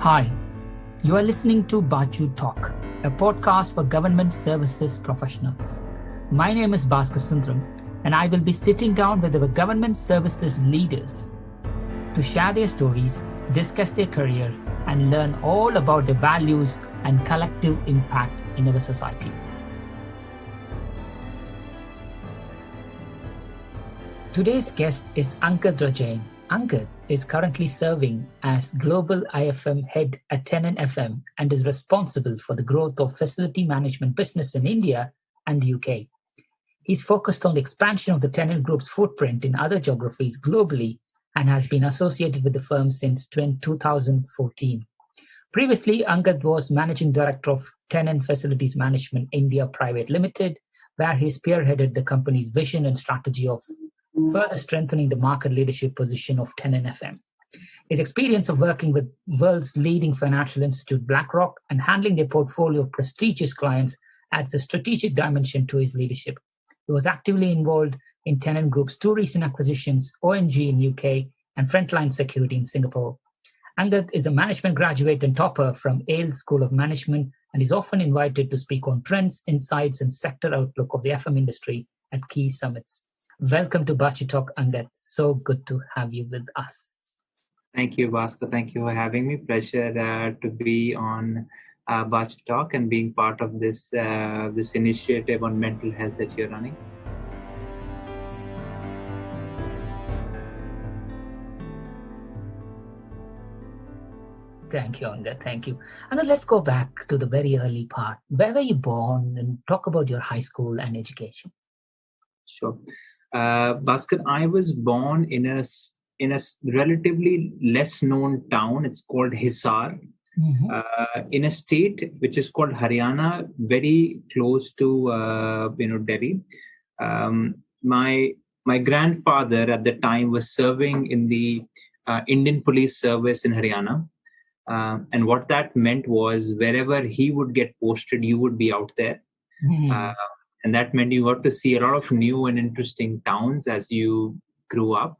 Hi, you are listening to Baachu Talk, a podcast for government services professionals. My name is Bhaskar Sundram, and I will be sitting down with our government services leaders to share their stories, discuss their career, and learn all about their values and collective impact in our society. Today's guest is Angad Rajain. Angad is currently serving as Global IFM Head at Tenon FM and is responsible for the growth of facility management business in India and the UK. He's focused on the expansion of the Tenon Group's footprint in other geographies globally and has been associated with the firm since 2014. Previously, Angad was Managing Director of Tenon Facilities Management India Private Limited, where he spearheaded the company's vision and strategy of further strengthening the market leadership position of Tenon FM. His experience of working with world's leading financial institute Blackrock and handling their portfolio of prestigious clients adds a strategic dimension to his leadership. He was actively involved in Tenon Group's two recent acquisitions, ONG in UK and Frontline Security in Singapore. Angad is a management graduate and topper from Yale School of Management and is often invited to speak on trends, insights, and sector outlook of the FM industry at key summits. Welcome to Baachu Talk, Angad. So good to have you with us. Thank you, Bhaskar. Thank you for having me. Pleasure to be on Baachu Talk and being part of this initiative on mental health that you're running. Thank you, Angad. Thank you. And then let's go back to the very early part. Where were you born, and talk about your high school and education? Sure. Bhaskar, I was born in a relatively less known town. It's called Hisar, in a state which is called Haryana, very close to Delhi. My grandfather at the time was serving in the Indian Police Service in Haryana, and what that meant was wherever he would get posted, you would be out there. And that meant you got to see a lot of new and interesting towns as you grew up.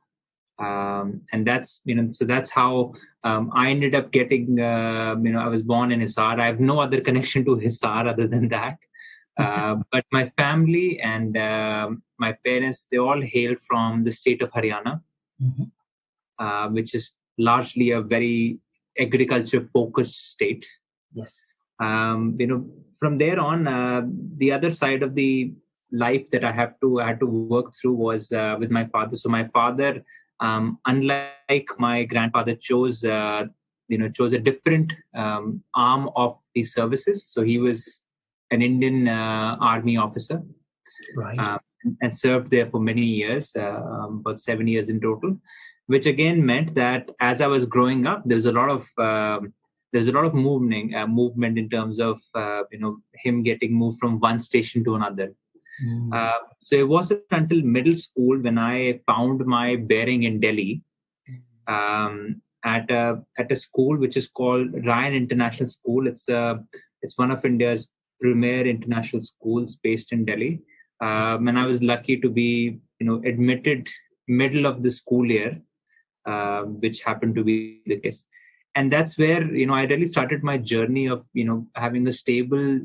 And that's, so that's how I ended up getting, I was born in Hisar. I have no other connection to Hisar other than that. But my family and my parents, they all hail from the state of Haryana, which is largely a very agriculture-focused state. Yes. From there on, the other side of the life that I had to work through was with my father. So my father, unlike my grandfather, chose a different arm of the services. So he was an Indian Army officer, right, and served there for many years, about 7 years in total. Which again meant that as I was growing up, there was a lot of movement in terms of him getting moved from one station to another. So it wasn't until middle school when I found my bearing in Delhi at a school which is called Rajain International School. It's one of India's premier international schools based in Delhi. And I was lucky to be admitted middle of the school year, which happened to be the case. And that's where, I really started my journey of, having a stable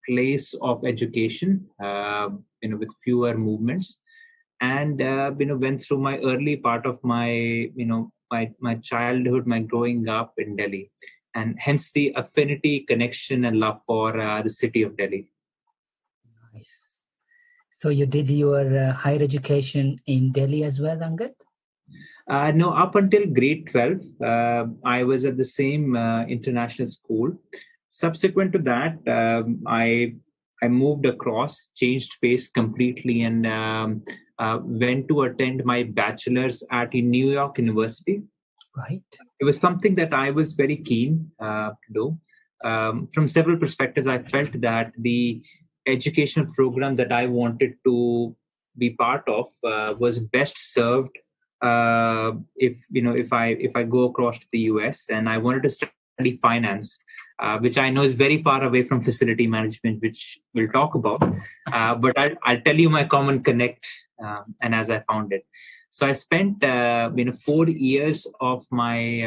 place of education, with fewer movements, and, went through my early part of my, my childhood, my growing up in Delhi, and hence the affinity, connection, and love for the city of Delhi. Nice. So you did your higher education in Delhi as well, Angad? No, up until grade 12, I was at the same international school. Subsequent to that, I moved across, changed pace completely, and went to attend my bachelor's at New York University. Right. It was something that I was very keen to do. From several perspectives, I felt that the educational program that I wanted to be part of was best served if I go across to the US, and I wanted to study finance, which I know is very far away from facility management, which we'll talk about. But I'll tell you my common connect and as I found it. So I spent 4 years of my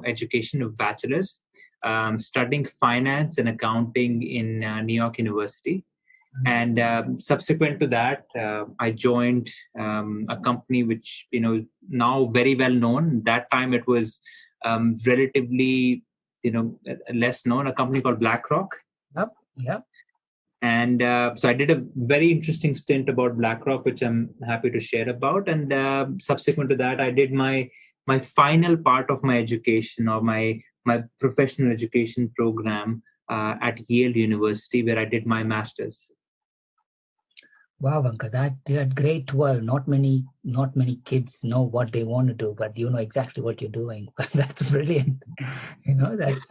education of bachelor's studying finance and accounting in New York University. And subsequent to that, I joined a company which now very well known. That time it was relatively less known. A company called Blackrock. Yep. And so I did a very interesting stint about Blackrock, which I'm happy to share about. And subsequent to that, I did my final part of my education, or my professional education program at Yale University, where I did my master's. Wow, Angad, that great. Well, not many kids know what they want to do, but you know exactly what you're doing. That's brilliant. That's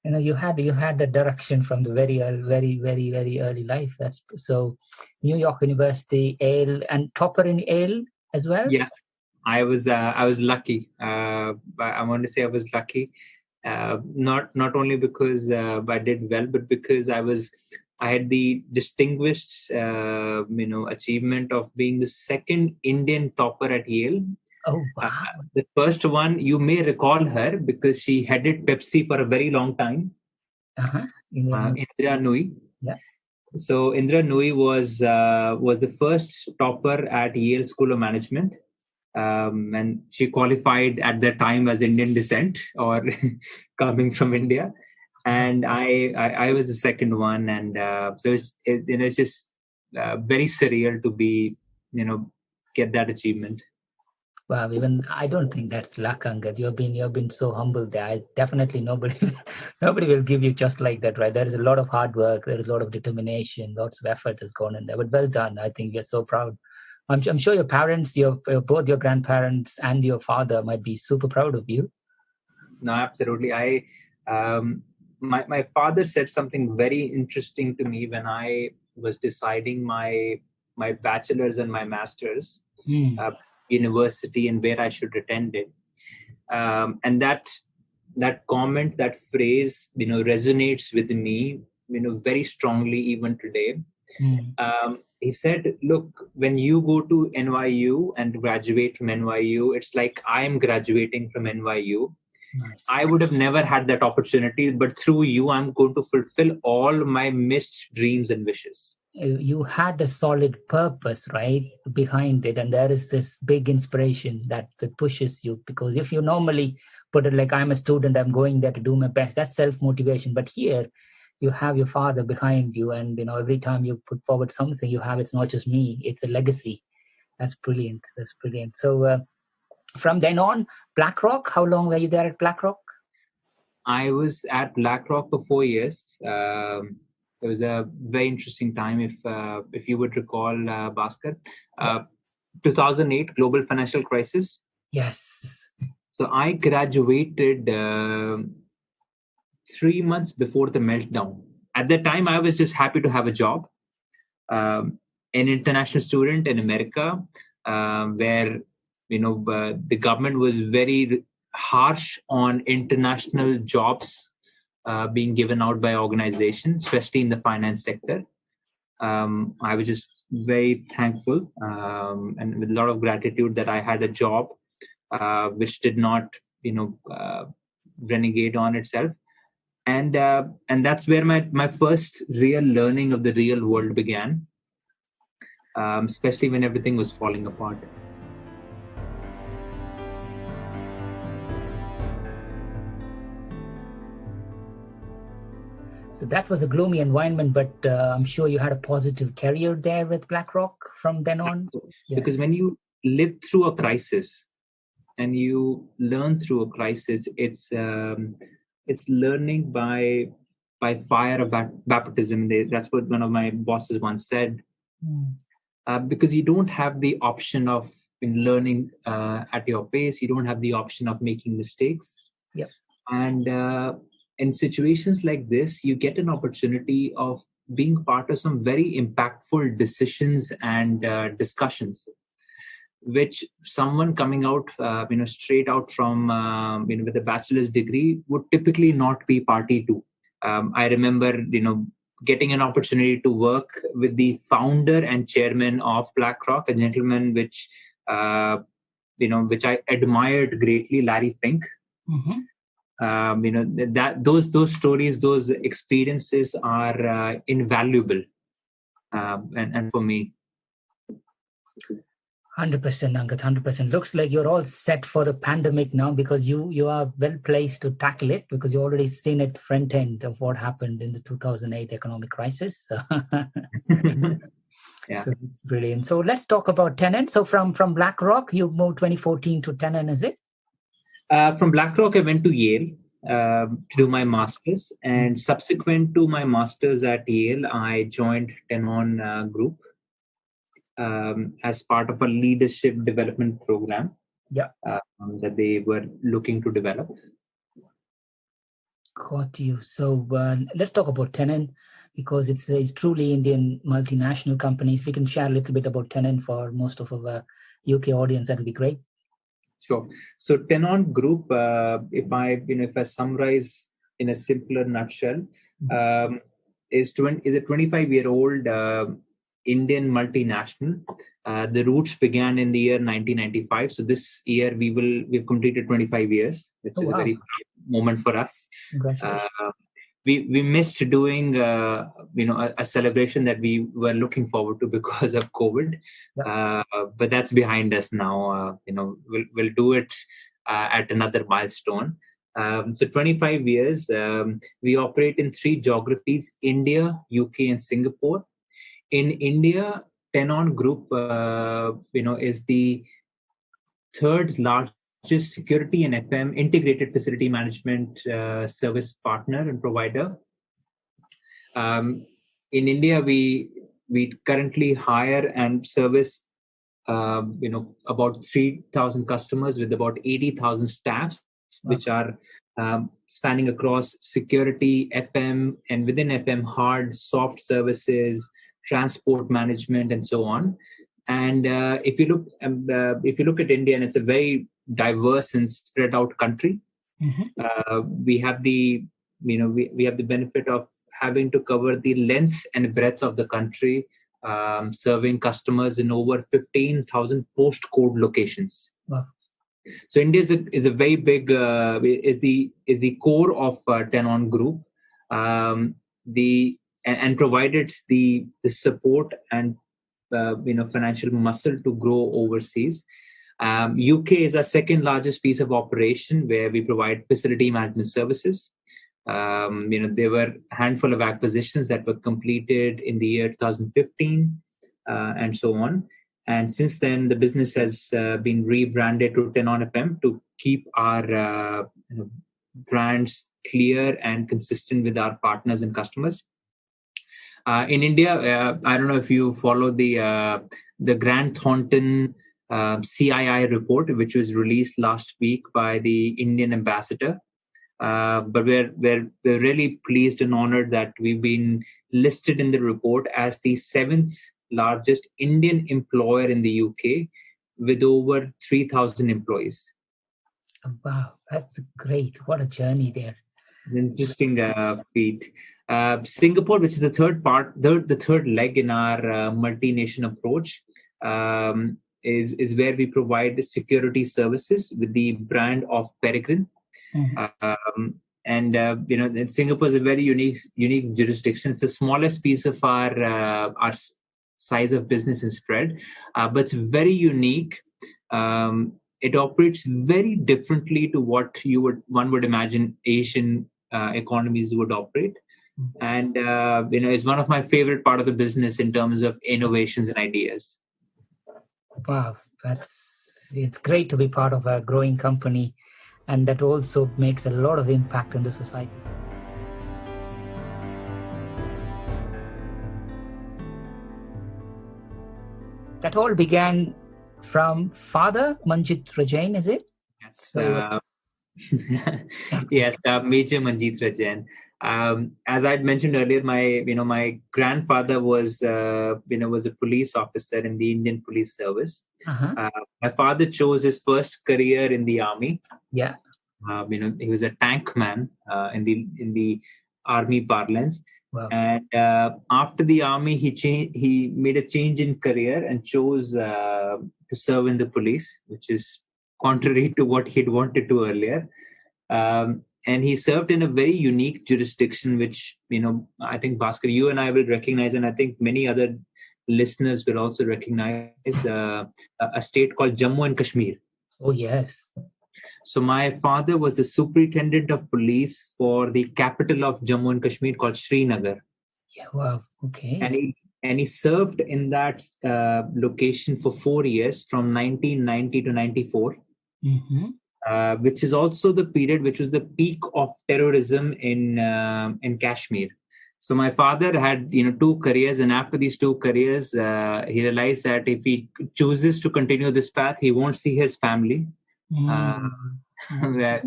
you had the direction from the very early life. That's so. New York University, Yale, and topper in Yale as well. Yes, I was lucky. I want to say I was lucky. Not only because I did well, but because I had the distinguished, achievement of being the second Indian topper at Yale. Oh, wow. The first one, you may recall her because she headed Pepsi for a very long time. Indira Nui. Yeah. So Indira Nui was the first topper at Yale School of Management. And she qualified at that time as Indian descent or coming from India. And I was the second one, and so it's just very surreal to be get that achievement. Wow, even I don't think that's luck, Angad. You've been so humble there. Definitely nobody will give you just like that, right? There is a lot of hard work, there is a lot of determination, lots of effort has gone in there. But well done. I think we're so proud. I'm sure your parents, both your grandparents and your father might be super proud of you. No, absolutely. My father said something very interesting to me when I was deciding my bachelor's and my master's university and where I should attend it. And that comment, that phrase, resonates with me, very strongly even today. He said, look, when you go to NYU and graduate from NYU, it's like I am graduating from NYU. Nice. I would have never had that opportunity, but through you, I'm going to fulfill all my missed dreams and wishes. You had a solid purpose, right, behind it. And there is this big inspiration that pushes you, because if you normally put it like, I'm a student, I'm going there to do my best, that's self-motivation. But here you have your father behind you, and every time you put forward something, you have, it's not just me, it's a legacy. That's brilliant. So from then on, Blackrock, how long were you there at Blackrock? I was at Blackrock for 4 years. It was a very interesting time, if you would recall, Bhaskar. 2008 global financial crisis. Yes. So I graduated 3 months before the meltdown. At that time, I was just happy to have a job. An international student in America, where the government was very harsh on international jobs being given out by organizations, especially in the finance sector. I was just very thankful and with a lot of gratitude that I had a job which did not, renegade on itself. And that's where my first real learning of the real world began, especially when everything was falling apart. So that was a gloomy environment, but I'm sure you had a positive career there with Blackrock from then on. Yes. Because when you live through a crisis and you learn through a crisis, it's learning by fire of baptism. That's what one of my bosses once said. Because you don't have the option of learning at your pace. You don't have the option of making mistakes. Yep. And in situations like this, you get an opportunity of being part of some very impactful decisions and discussions, which someone coming out, straight out from, with a bachelor's degree would typically not be party to. I remember, getting an opportunity to work with the founder and chairman of Blackrock, a gentleman which I admired greatly, Larry Fink. That those stories, those experiences are invaluable, and for me. 100%, Angad, 100%. Looks like you're all set for the pandemic now, because you are well placed to tackle it, because you've already seen it front end of what happened in the 2008 economic crisis. Yeah. So it's brilliant. So let's talk about Tenon. So from Blackrock, you moved 2014 to Tenon, is it? From Blackrock, I went to Yale to do my master's, and subsequent to my master's at Yale, I joined Tenon Group as part of a leadership development program that they were looking to develop. Got you. So let's talk about Tenon, because it's truly Indian multinational company. If we can share a little bit about Tenon for most of our UK audience, that will be great. Sure. So Tenon Group, if I summarize in a simpler nutshell, is a 25-year-old Indian multinational. The roots began in the year 1995. So this year we've completed 25 years, which is a very proud moment for us. Congratulations. We missed doing a celebration that we were looking forward to because of COVID, but that's behind us now. We'll do it at another milestone. So 25 years. We operate in 3 geographies: India, UK, and Singapore. In India, Tenon Group, is the third largest security and FM integrated facility management service partner and provider. In India, we currently hire and service about 3,000 customers with about 80,000 staffs, which are spanning across security, FM, and within FM, hard, soft services, transport management, and so on. And if you look at India, and it's a very diverse and spread out country, we have the benefit of having to cover the length and breadth of the country, serving customers in over 15,000 postcode locations. Wow. So India is a very big is the core of Tenon Group, and provided the support and financial muscle to grow overseas. UK is our second largest piece of operation, where we provide facility management services. There were a handful of acquisitions that were completed in the year 2015 and so on. And since then, the business has been rebranded to Tenon FM to keep our brands clear and consistent with our partners and customers. In India, I don't know if you follow the Grant Thornton CII report, which was released last week by the Indian ambassador. But we're really pleased and honored that we've been listed in the report as the 7th largest Indian employer in the UK, with over 3,000 employees. Wow, that's great! What a journey there. An interesting feat. Singapore, which is the third leg in our multi-nation approach, is where we provide security services with the brand of Peregrine. And Singapore is a very unique jurisdiction. It's the smallest piece of our size of business and spread, but it's very unique. It operates very differently to what one would imagine Asian economies would operate, and it's one of my favorite part of the business in terms of innovations and ideas. Wow, it's great to be part of a growing company, and that also makes a lot of impact in the society. That all began from father Manjit Rajain, is it? Yes, Major Manjit Rajain. As I'd mentioned earlier, my grandfather was a police officer in the Indian Police Service. My father chose his first career in the army. Yeah. He was a tank man in the army parlance. Wow. And after the army, he made a change in career and chose to serve in the police, which is contrary to what he'd wanted to earlier. And he served in a very unique jurisdiction, which, I think, Bhaskar, you and I will recognize, and I think many other listeners will also recognize a state called Jammu and Kashmir. Oh, yes. So my father was the superintendent of police for the capital of Jammu and Kashmir called Srinagar. Yeah, wow. Okay. And he served in that location for 4 years, from 1990 to 94. Which is also the period which was the peak of terrorism in Kashmir. So my father had two careers, and after these two careers, he realized that if he chooses to continue this path, he won't see his family,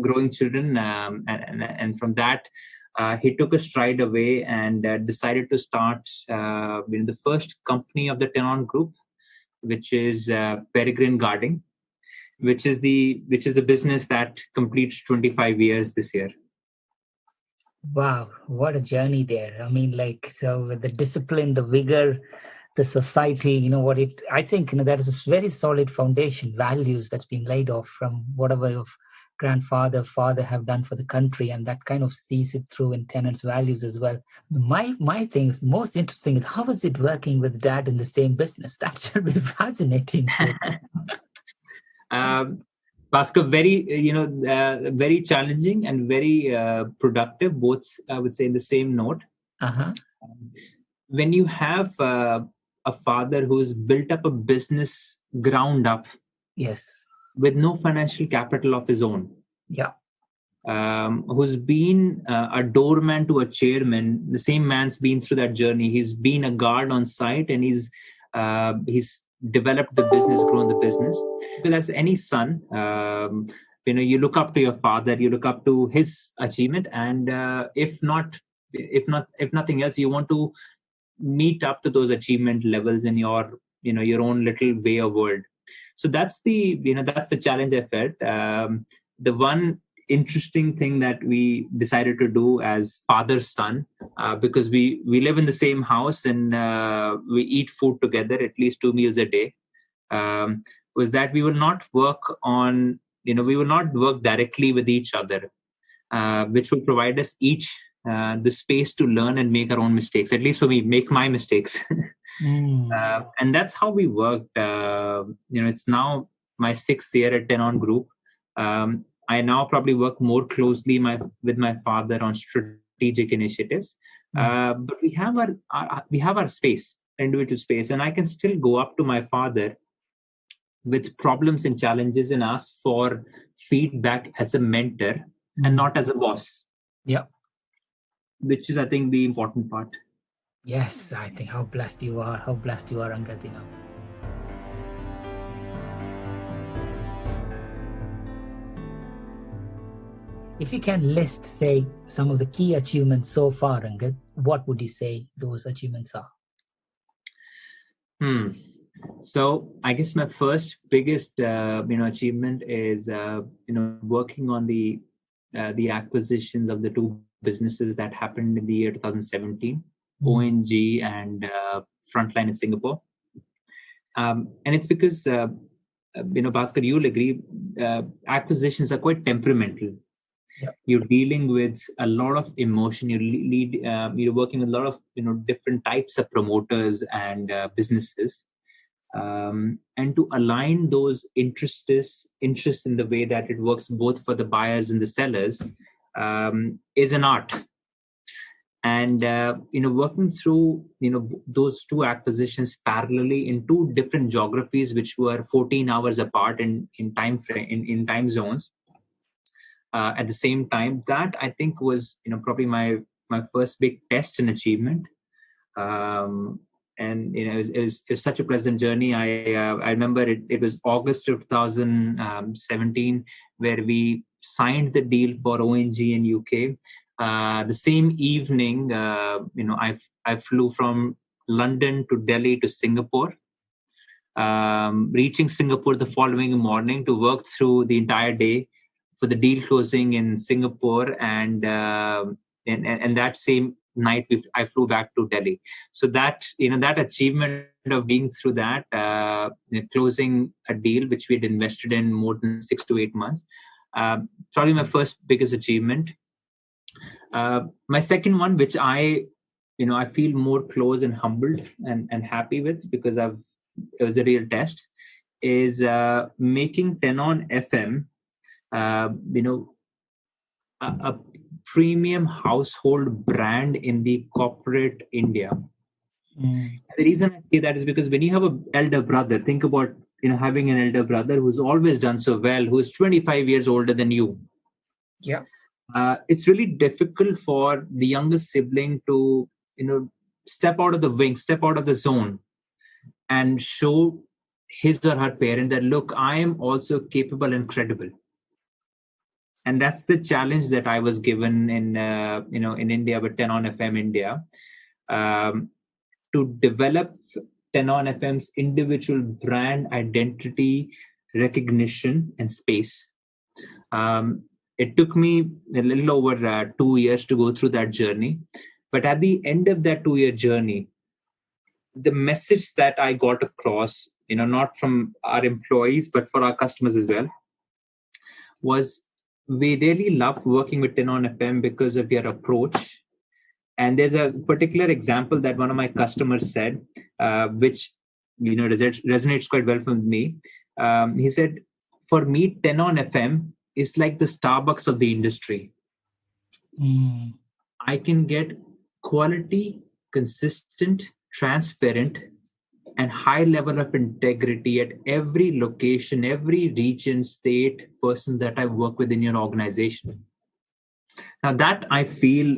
growing children, and from that, he took a stride away and decided to start the first company of the Tenon Group, which is Peregrine Guarding, which is the business that completes 25 years this year. Wow, what a journey there. I mean, so the discipline, the vigor, the society, I think, that is a very solid foundation, values that's been laid off from whatever your father have done for the country, and that kind of sees it through in Tenon's values as well. My thing is, most interesting is, how is it working with dad in the same business? That should be fascinating. Bhaskar, very challenging and very productive, both, I would say, in the same note. When you have a father who's built up a business ground up, yes, with no financial capital of his own, who's been a doorman to a chairman, the same man's been through that journey. He's been a guard on site, and he's developed the business, grown the business. Well, as any son, you look up to your father, you look up to his achievement, and if nothing else, you want to meet up to those achievement levels in your own little way of world. So that's the challenge I felt. The one interesting thing that we decided to do as father-son, because we live in the same house and we eat food together at least 2 meals a day, was that we will not work directly with each other, which will provide us each the space to learn and make our own mistakes. At least for me, make my mistakes. And that's how we worked. It's now my 6th year at Tenon Group. I now probably work more closely with my father on strategic initiatives. But we have our space, individual space, and I can still go up to my father with problems and challenges and ask for feedback as a mentor and not as a boss. Yeah. Which is, I think, the important part. Yes, I think how blessed you are, Angad. If you can list, say, some of the key achievements so far, Angad, what would you say those achievements are? So I guess my first biggest achievement is working on the acquisitions of the two businesses that happened in the year 2017, ONG and Frontline in Singapore. And it's because Bhaskar, you'll agree, acquisitions are quite temperamental. Yeah. You're dealing with a lot of emotion. You're working with a lot of different types of promoters and businesses, and to align those interests in the way that it works both for the buyers and the sellers is an art. And working through those two acquisitions parallelly in two different geographies, which were 14 hours apart in time frame in time zones. At the same time, that I think was probably my first big test and achievement, and it was such a pleasant journey. I remember it was August of 2017 where we signed the deal for ONG in UK. The same evening, I flew from London to Delhi to Singapore. Reaching Singapore the following morning to work through the entire day for the deal closing in Singapore, and that same night I flew back to Delhi. So that that achievement of being through that, closing a deal which we had invested in more than 6 to 8 months, probably my first biggest achievement. My second one, which I feel more close and humbled and happy with, because it was a real test, is making Tenon FM, a premium household brand in the corporate India. The reason I say that is because when you have an elder brother, think about having an elder brother who's always done so well, who's 25 years older than you. Yeah. It's really difficult for the youngest sibling to step out of the wing, step out of the zone, and show his or her parent that, look, I am also capable and credible. And that's the challenge that I was given in India with Tenon FM India, to develop Tenon FM's individual brand identity, recognition, and space. It took me a little over 2 years to go through that journey. But at the end of that 2-year journey, the message that I got across, not from our employees, but for our customers as well, was we really love working with Tenon FM because of your approach. And there's a particular example that one of my customers said, which resonates quite well with me. He said, for me, Tenon FM is like the Starbucks of the industry. I can get quality, consistent, transparent, and high level of integrity at every location, every region, state, person that I work with in your organization. Now that I feel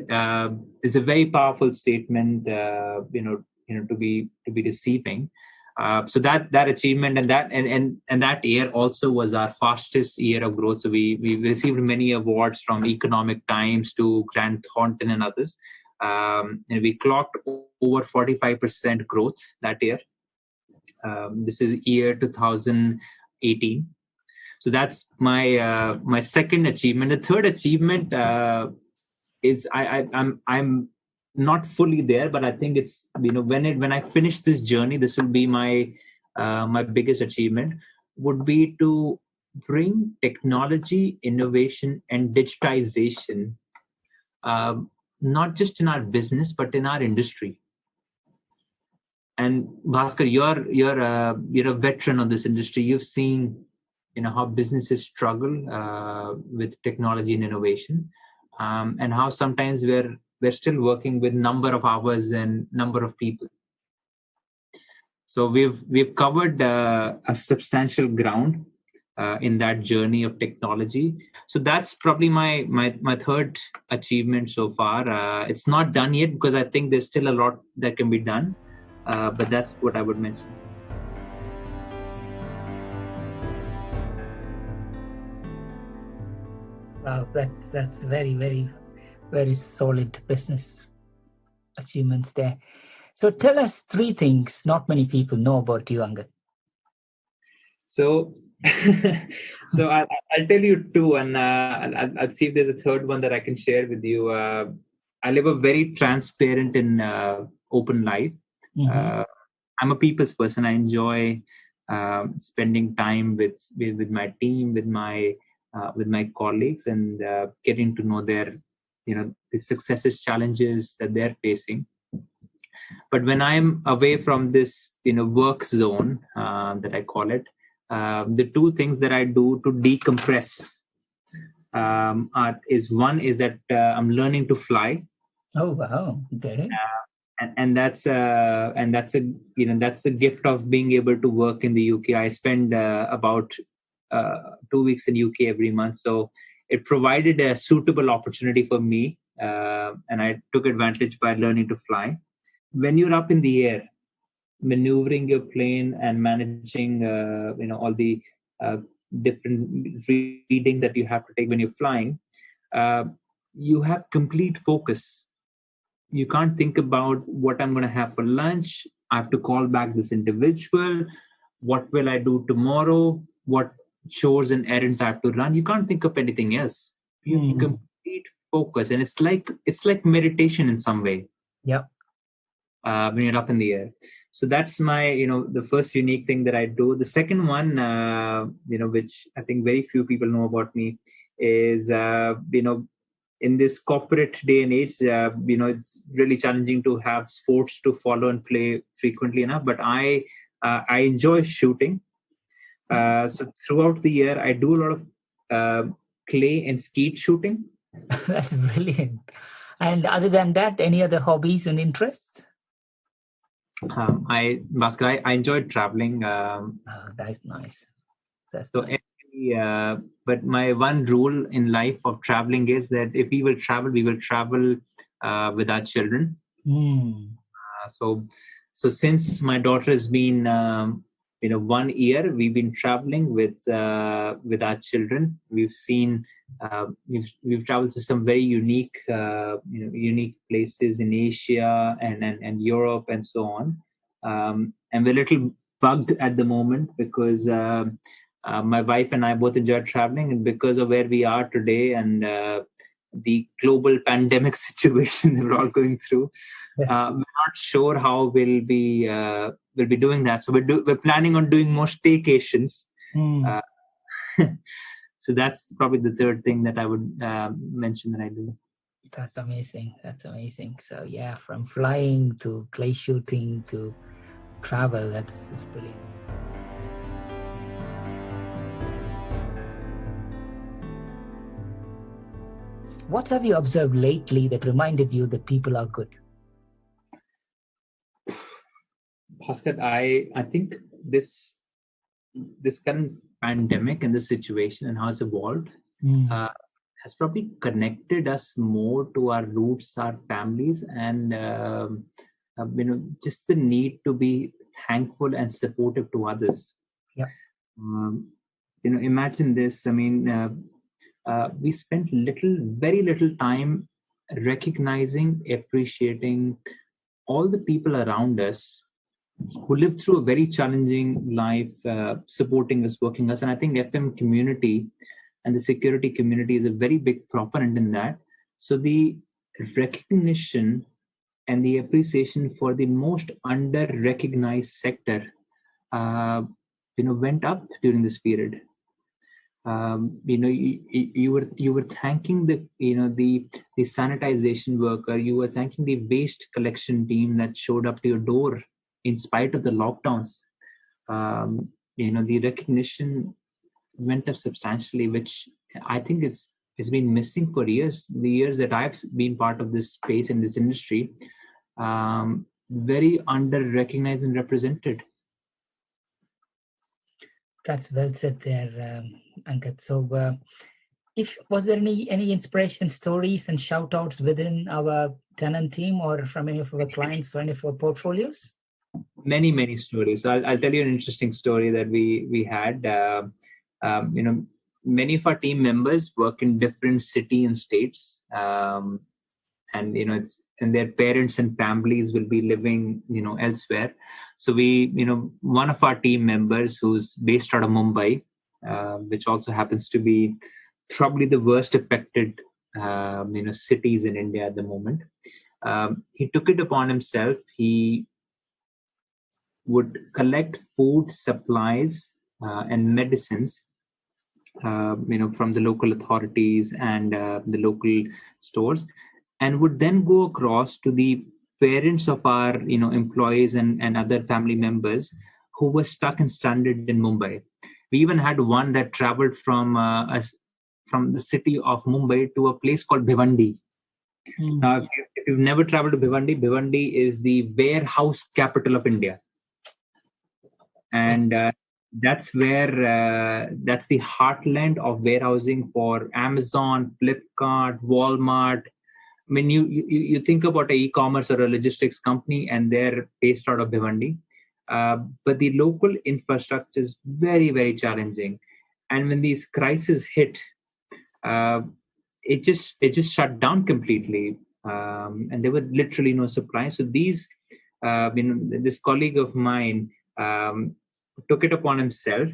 is a very powerful statement, to be receiving. So that achievement and that year also was our fastest year of growth. So we received many awards from Economic Times to Grant Thornton and others, and we clocked over 45% growth that year. This is year 2018. So that's my second achievement. The third achievement is I'm not fully there, but I think it's when I finish this journey, this will be my biggest achievement. Would be to bring technology, innovation, and digitization, not just in our business but in our industry. And Bhaskar, you're a veteran of this industry. You've seen how businesses struggle with technology and innovation, and how sometimes we're still working with number of hours and number of people. So we've covered a substantial ground in that journey of technology. So that's probably my third achievement so far. It's not done yet because I think there's still a lot that can be done, but that's what I would mention. Wow, that's very, very, very solid business achievements there. So tell us 3 things not many people know about you, Angad. So I'll tell you 2, and I'll see if there's a third one that I can share with you. I live a very transparent and open life. Mm-hmm. I'm a people's person. I enjoy spending time with my team, with my colleagues, and getting to know their the successes, challenges that they're facing. But when I'm away from this work zone, that I call it, the 2 things that I do to decompress is one is that I'm learning to fly. Oh wow! Okay. And that's the gift of being able to work in the UK. I spend about 2 weeks in UK every month, so it provided a suitable opportunity for me, and I took advantage by learning to fly. When you're up in the air, maneuvering your plane and managing all the different readings that you have to take when you're flying, you have complete focus. You can't think about what I'm going to have for lunch. I have to call back this individual. What will I do tomorrow? What chores and errands I have to run? You can't think of anything else. You have complete focus, and it's like meditation in some way. Yeah. When you're up in the air. So that's my, the first unique thing that I do. The second one, which I think very few people know about me, is in this corporate day and age, it's really challenging to have sports to follow and play frequently enough. But I enjoy shooting. So throughout the year, I do a lot of clay and skeet shooting. That's brilliant. And other than that, any other hobbies and interests? Bhaskar, I enjoyed traveling. That's nice. But my one rule in life of traveling is that if we will travel with our children. So since my daughter has been 1 year, we've been traveling with our children. We've seen we've traveled to some very unique places in Asia and Europe and so on. And we're a little bugged at the moment because my wife and I both enjoy traveling, and because of where we are today and the global pandemic situation that we're all going through, we're not sure how we'll be doing that. So we're planning on doing more staycations. So that's probably the third thing that I would mention that I do. That's amazing. So yeah, from flying to clay shooting to travel, that's brilliant. What have you observed lately that reminded you that people are good? Bhaskar, I think this current pandemic and the situation and how it's evolved has probably connected us more to our roots, our families, and just the need to be thankful and supportive to others. Yeah. Imagine this. I mean, we spent very little time recognizing, appreciating all the people around us who lived through a very challenging life, supporting us, working us. And I think FM community and the security community is a very big proponent in that. So the recognition and the appreciation for the most under-recognized sector, went up during this period. You were thanking the sanitization worker. You were thanking the waste collection team that showed up to your door in spite of the lockdowns. The recognition went up substantially, which I think it's been missing for years. The years that I've been part of this space in this industry, very under-recognized and represented. That's well said there, Angad. So, was there any inspiration stories and shout-outs within our Tenon team or from any of our clients or any of our portfolios? Many stories. So I'll tell you an interesting story that we had. Many of our team members work in different cities and states, and their parents and families will be living elsewhere. So one of our team members who's based out of Mumbai, which also happens to be probably the worst affected cities in India at the moment, he took it upon himself. He would collect food supplies and medicines from the local authorities and the local stores, and would then go across to the parents of our employees and other family members who were stuck and stranded in Mumbai. We even had one that traveled from the city of Mumbai to a place called Bhiwandi. Now, if you've never traveled to Bhiwandi is the warehouse capital of India. And that's where that's the heartland of warehousing for Amazon, Flipkart, Walmart. I mean, you think about an e-commerce or a logistics company, and they're based out of Bhiwandi. But the local infrastructure is very, very challenging. And when these crises hit, it just shut down completely, and there were literally no supply. So this colleague of mine took it upon himself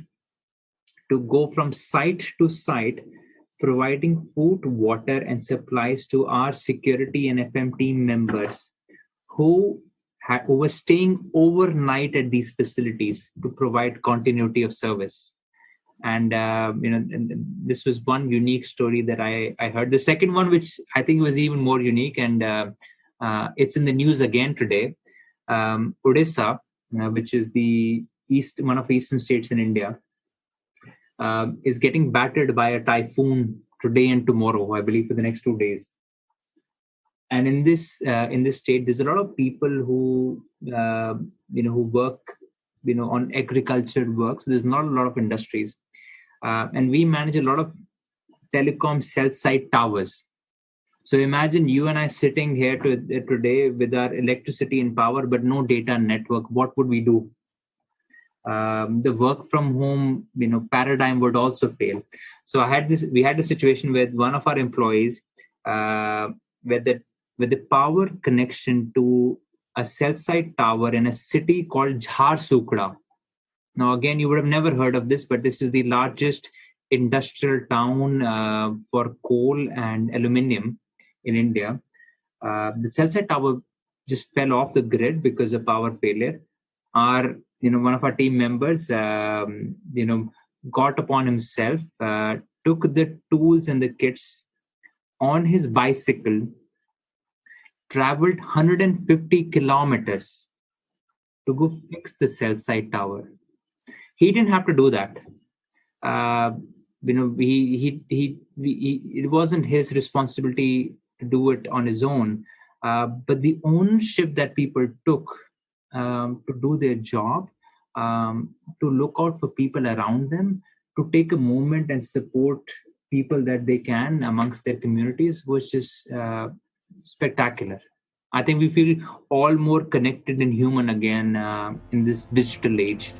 to go from site to site, providing food, water, and supplies to our security and FM team members who were staying overnight at these facilities to provide continuity of service. And and this was one unique story that I heard. The second one, which I think was even more unique, and it's in the news again today. Odisha, which is one of the eastern states in India, is getting battered by a typhoon today and tomorrow, I believe, for the next 2 days. And in this state, there's a lot of people who who work on agriculture work. So there's not a lot of industries, and we manage a lot of telecom cell site towers. So imagine you and I sitting here today with our electricity and power, but no data network. What would we do? The work from home, paradigm would also fail. So we had a situation with one of our employees, with the power connection to a cell site tower in a city called Jharsuguda. Now, again, you would have never heard of this, but this is the largest industrial town for coal and aluminium in India. The cell site tower just fell off the grid because of power failure. One of our team members, got upon himself, took the tools and the kits on his bicycle, traveled 150 kilometers to go fix the cell site tower. He didn't have to do that. It wasn't his responsibility to do it on his own. But the ownership that people took to do their job, to look out for people around them, to take a moment and support people that they can amongst their communities was just spectacular. I think we feel all more connected and human again in this digital age.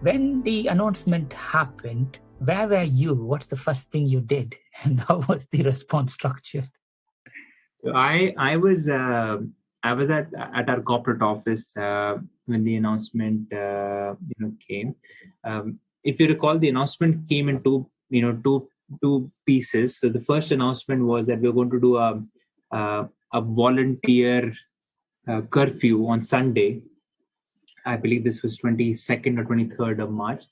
When the announcement happened, where were you? What's the first thing you did? And how was the response structured? So I was at our corporate office when the announcement came. If you recall, the announcement came in two pieces. So the first announcement was that we were going to do a volunteer curfew on Sunday. I believe this was 22nd or 23rd of March.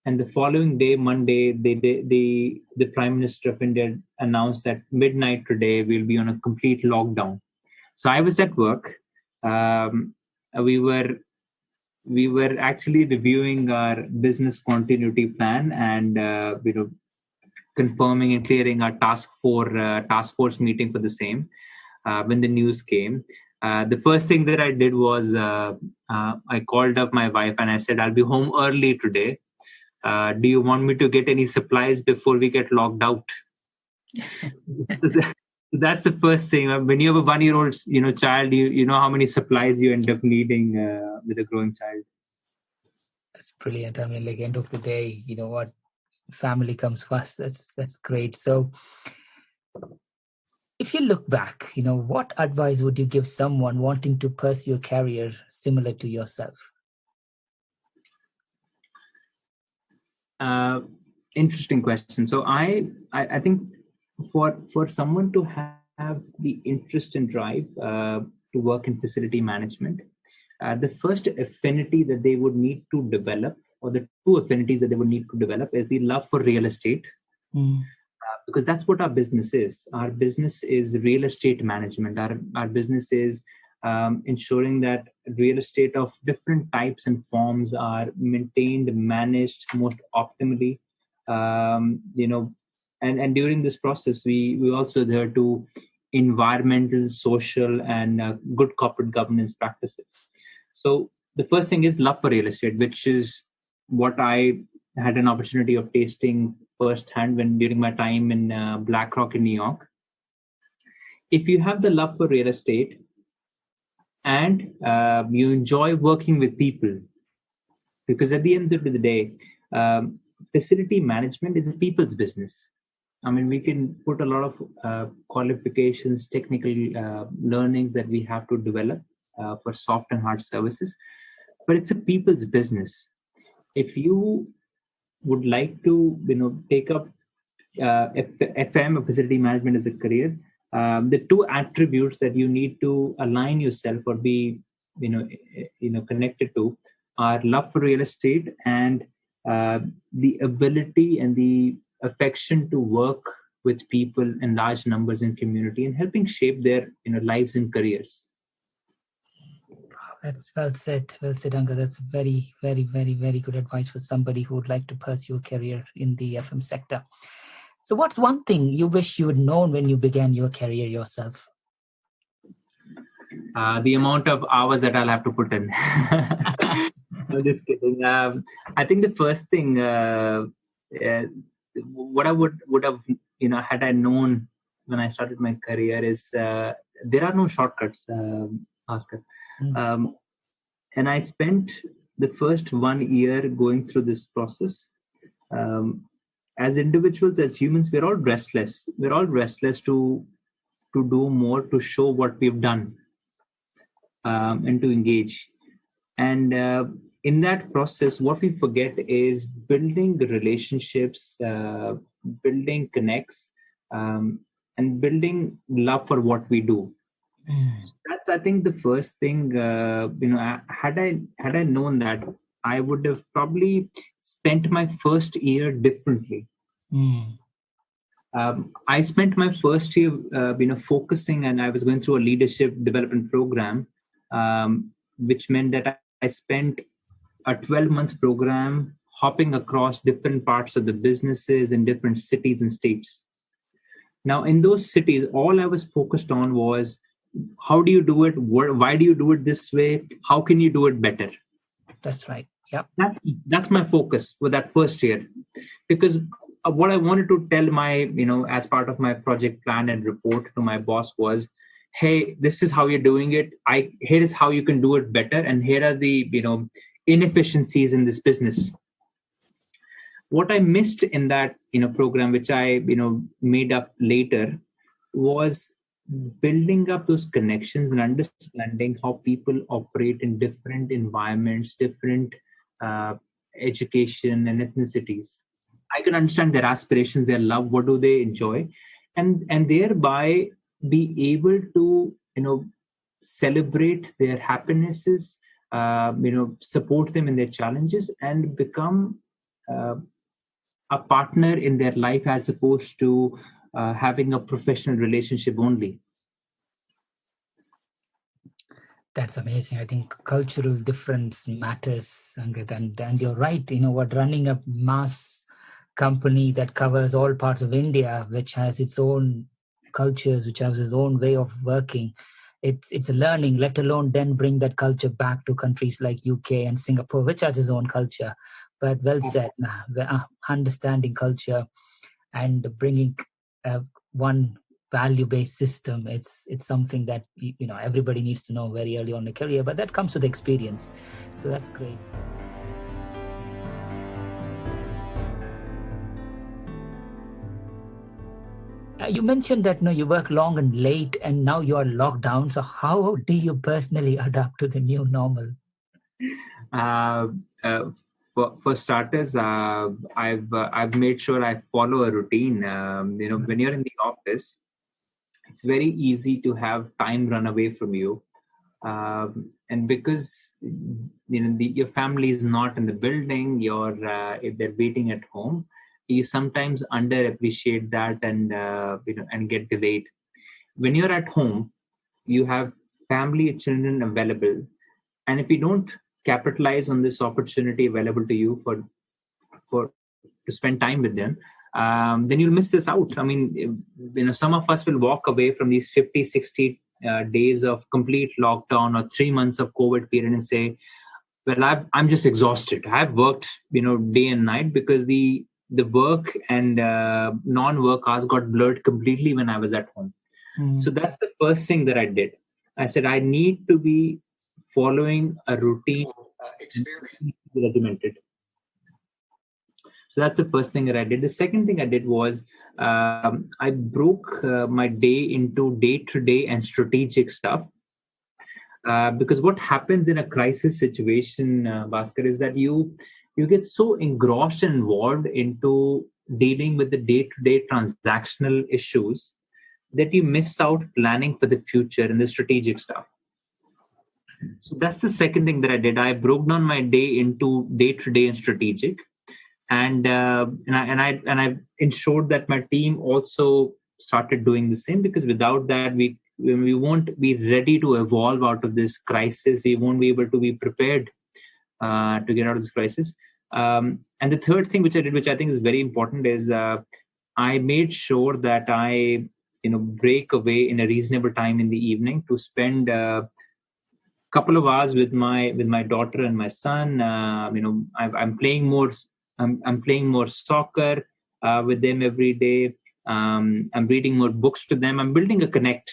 And the following day, Monday, the Prime Minister of India announced that midnight today we'll be on a complete lockdown. So I was at work. We were actually reviewing our business continuity plan and confirming and clearing our task force meeting for the same. When the news came, the first thing that I did was I called up my wife and I said, I'll be home early today. Do you want me to get any supplies before we get locked out? That's the first thing. When you have a 1-year-old, child, you know how many supplies you end up needing with a growing child. That's brilliant. I mean, end of the day, you know what, family comes first. That's great. So, if you look back, what advice would you give someone wanting to pursue a career similar to yourself? Interesting question. So I think for someone to have the interest and drive to work in facility management, the first affinity that they would need to develop, or the two affinities that they would need to develop, is the love for real estate. Because that's what our business is. Our business is real estate management. Our business is ensuring that real estate of different types and forms are maintained, managed most optimally. And during this process, we also adhere to environmental, social, and good corporate governance practices. So the first thing is love for real estate, which is what I had an opportunity of tasting firsthand during my time in Blackrock in New York. If you have the love for real estate and you enjoy working with people, because at the end of the day, facility management is a people's business. I mean, we can put a lot of qualifications, technical learnings that we have to develop for soft and hard services. but it's a people's business. If you would like to, take up FM or facility management as a career, the two attributes that you need to align yourself or be, connected to are love for real estate and the ability and the affection to work with people in large numbers in community and helping shape their, lives and careers. That's well said, Angad. That's very, very, very, very good advice for somebody who would like to pursue a career in the FM sector. So what's one thing you wish you had known when you began your career yourself? The amount of hours that I'll have to put in. I'm just kidding. I think the first thing, what I would have, had I known when I started my career is there are no shortcuts, Oscar. And I spent the first 1 year going through this process. As individuals, as humans, we're all restless. We're all restless to do more, to show what we've done, and to engage. And in that process, what we forget is building the relationships, building connects, and building love for what we do. So that's, I think, the first thing. Had I known that, I would have probably spent my first year differently. I spent my first year, focusing, and I was going through a leadership development program, which meant that I spent a 12-month program hopping across different parts of the businesses in different cities and states. Now, in those cities, all I was focused on was, how do you do it? Why do you do it this way? How can you do it better? That's right. Yep. That's my focus for that first year, because what I wanted to tell my, as part of my project plan and report to my boss was, hey, this is how you're doing it. Here is how you can do it better, and here are the, inefficiencies in this business. What I missed in that, program, which I, made up later, was building up those connections and understanding how people operate in different environments, different education and ethnicities. I can understand their aspirations, their love, what do they enjoy, and thereby be able to, celebrate their happinesses, support them in their challenges, and become a partner in their life as opposed to having a professional relationship only. That's amazing. I think cultural difference matters, Angad, and you're right. Running a mass company that covers all parts of India, which has its own cultures, which has its own way of working, it's a learning, let alone then bring that culture back to countries like UK and Singapore, which has its own culture. But well said, understanding culture and bringing one value-based system, it's something that everybody needs to know very early on in the career, but that comes with experience. So that's great. You mentioned that you work long and late, and now you are locked down. So how do you personally adapt to the new normal? For starters, I've made sure I follow a routine. When you're in the office, it's very easy to have time run away from you, and because your family is not in the building, if they're waiting at home, you sometimes underappreciate that and get delayed. When you're at home, you have family, children available, and if you don't capitalize on this opportunity available to you to spend time with them, then you'll miss this out. I mean, some of us will walk away from these 50, 60 days of complete lockdown or 3 months of COVID period and say, well, I'm just exhausted. I've worked, day and night, because the work and non-work hours got blurred completely when I was at home. So that's the first thing that I did. I said, I need to be following a routine, regimented. So that's the first thing that I did. The second thing I did was I broke my day into day-to-day and strategic stuff. Because what happens in a crisis situation, Bhaskar, is that you get so engrossed and involved into dealing with the day-to-day transactional issues that you miss out planning for the future and the strategic stuff. So that's the second thing that I did. I broke down my day into day-to-day and strategic, and I ensured that my team also started doing the same, because without that we won't be ready to evolve out of this crisis. We won't be able to be prepared to get out of this crisis. And the third thing which I did, which I think is very important, is I made sure that I break away in a reasonable time in the evening to spend couple of hours with my daughter and my son. I'm playing more. I'm playing more soccer with them every day. I'm reading more books to them. I'm building a connect,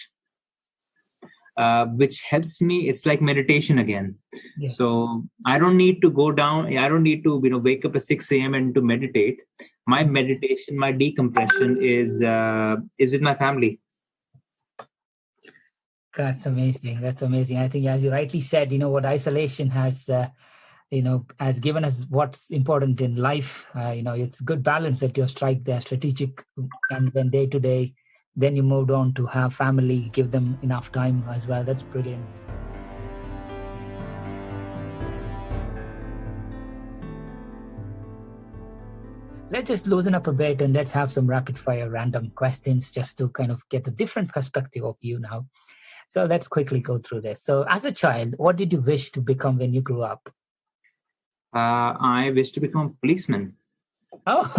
which helps me. It's like meditation again. Yes. So I don't need to go down. I don't need to wake up at 6 a.m. and to meditate. My meditation, my decompression is with my family. That's amazing. That's amazing. I think, as you rightly said, what isolation has, has given us what's important in life. It's good balance that you strike there, strategic, and then day to day. Then you moved on to have family, give them enough time as well. That's brilliant. Let's just loosen up a bit and let's have some rapid fire random questions just to kind of get a different perspective of you now. So let's quickly go through this. So as a child, what did you wish to become when you grew up? I wish to become a policeman. Oh,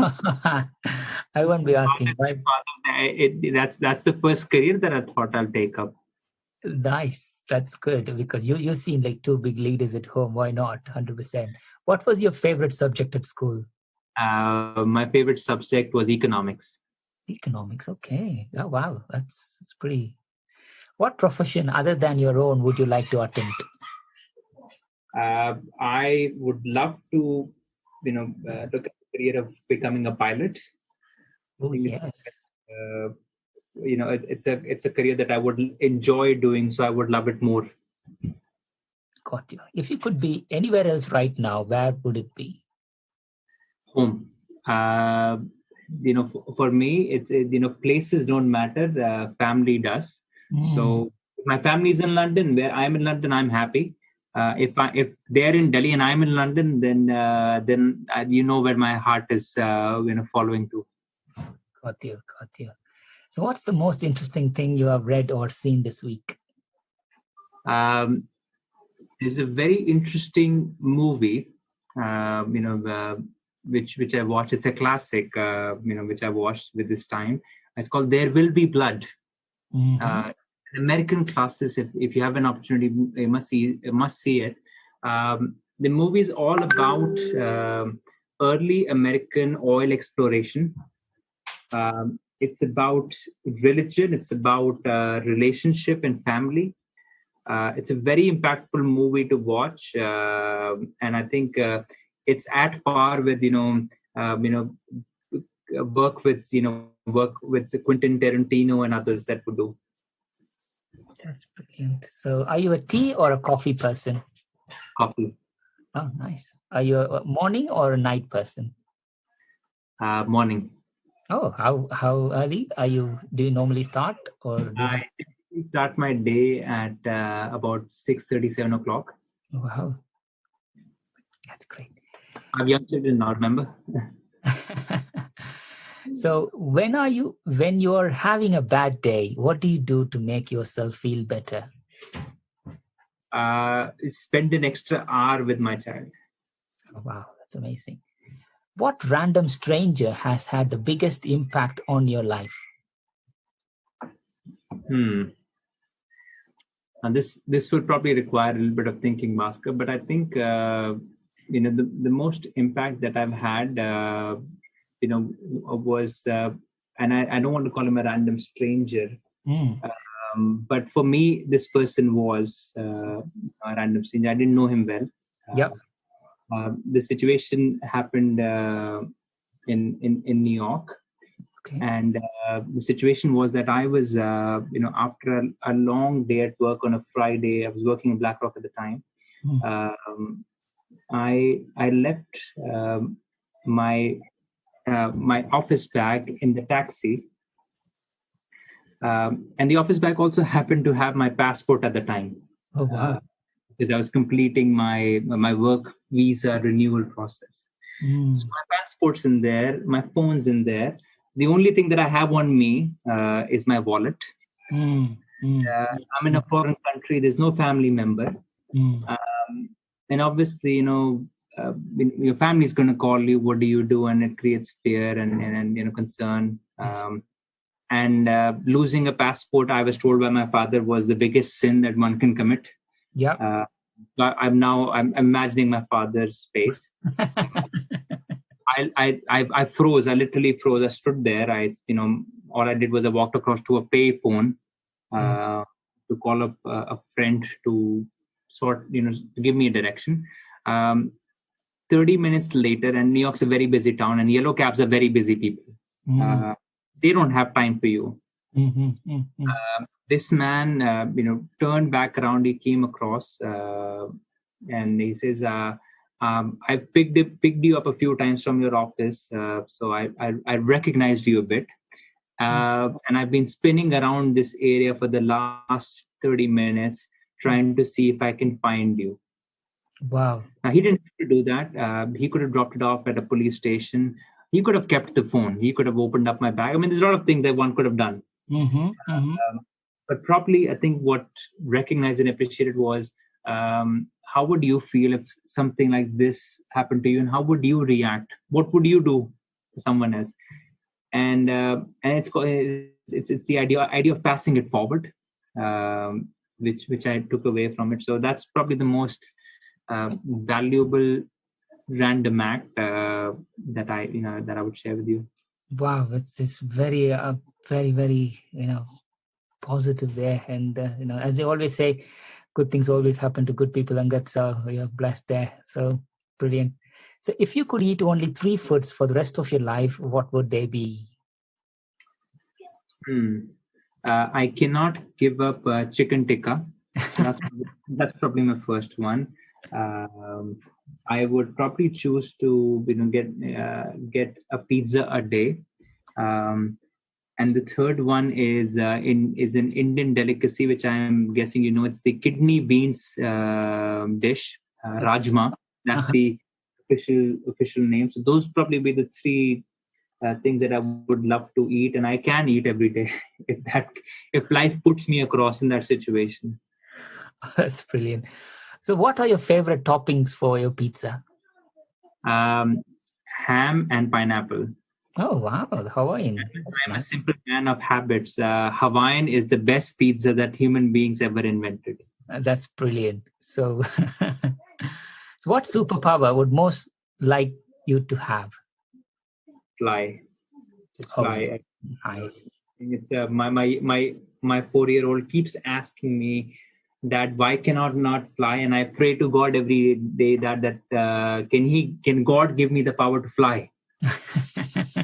I won't be asking. That's the first career that I thought I'll take up. Nice. That's good, because you've seen like two big leaders at home. Why not? 100%. What was your favorite subject at school? My favorite subject was economics. Economics. Okay. Oh, wow. That's pretty. What profession other than your own would you like to attempt? I would love to, look at the career of becoming a pilot. Oh, yes. It's a career that I would enjoy doing, so I would love it more. Got you. If you could be anywhere else right now, where would it be? Home. For me, it's places don't matter. Family does. So if my family is in London, where I'm in London, I'm happy. If they're in Delhi and I'm in London, then where my heart is following to. Got you. So what's the most interesting thing you have read or seen this week? There's a very interesting movie, which I watched. It's a classic, which I watched with this time. It's called There Will Be Blood. American classes. If you have an opportunity, you must see it. The movie is all about early American oil exploration. It's about religion. It's about relationship and family. It's a very impactful movie to watch, and I think it's at par with work with Quentin Tarantino and others that would do. That's brilliant. So, are you a tea or a coffee person? Coffee. Oh, nice. Are you a morning or a night person? Morning. Oh, how early do you normally start, or I start my day at about 6:30, 7 o'clock. Wow, that's great. I'm young children now, remember? So when you're having a bad day, what do you do to make yourself feel better? Spend an extra hour with my child. Oh, wow, that's amazing. What random stranger has had the biggest impact on your life? And this would probably require a little bit of thinking, Bhaskar, but I think the most impact that I've had was and I don't want to call him a random stranger, but for me this person was a random stranger. I didn't know him well. The situation happened in New York, Okay. And the situation was that I was, after a long day at work on a Friday, I was working in Blackrock at the time. I left my office bag in the taxi, and the office bag also happened to have my passport at the time. Oh wow! Because I was completing my work visa renewal process. So my passport's in there, my phone's in there. The only thing that I have on me is my wallet. I'm in a foreign country. There's no family member. And obviously, your family's going to call you. What do you do? And it creates fear and concern. And losing a passport, I was told by my father, was the biggest sin that one can commit. Yeah. I'm imagining my father's face. I froze. I literally froze. I stood there. All I did was I walked across to a pay phone to call up a friend to to give me a direction. 30 minutes later, and New York's a very busy town, and yellow cabs are very busy people. They don't have time for you. This man, turned back around. He came across, and he says, "I've picked you up a few times from your office, so I recognized you a bit, and I've been spinning around this area for the last 30 minutes, trying to see if I can find you." Wow. Now, he didn't have to do that. He could have dropped it off at a police station. He could have kept the phone. He could have opened up my bag. I mean, there's a lot of things that one could have done. But probably, I think what recognized and appreciated was, how would you feel if something like this happened to you, and how would you react? What would you do to someone else? And it's the idea of passing it forward, which I took away from it. So that's probably the most valuable random act that I would share with you. Wow, it's very very positive there, and as they always say, good things always happen to good people, and that's you're blessed there. So brilliant. So if you could eat only 3 foods for the rest of your life, what would they be? I cannot give up chicken tikka. That's probably my first one. I would probably choose to get a pizza a day, and the third one is an Indian delicacy, which I am guessing it's the kidney beans dish, rajma. That's the official name. So those probably be the 3 things that I would love to eat, and I can eat every day if life puts me across in that situation. That's brilliant. So what are your favorite toppings for your pizza? Ham and pineapple. Oh wow, Hawaiian. I'm a simple man of habits. Hawaiian is the best pizza that human beings ever invented. That's brilliant. So, so what superpower would most like you to have? Fly. Just fly. Nice. It's my 4-year-old keeps asking me, "Dad, why cannot not fly?" And I pray to God every day that can God give me the power to fly?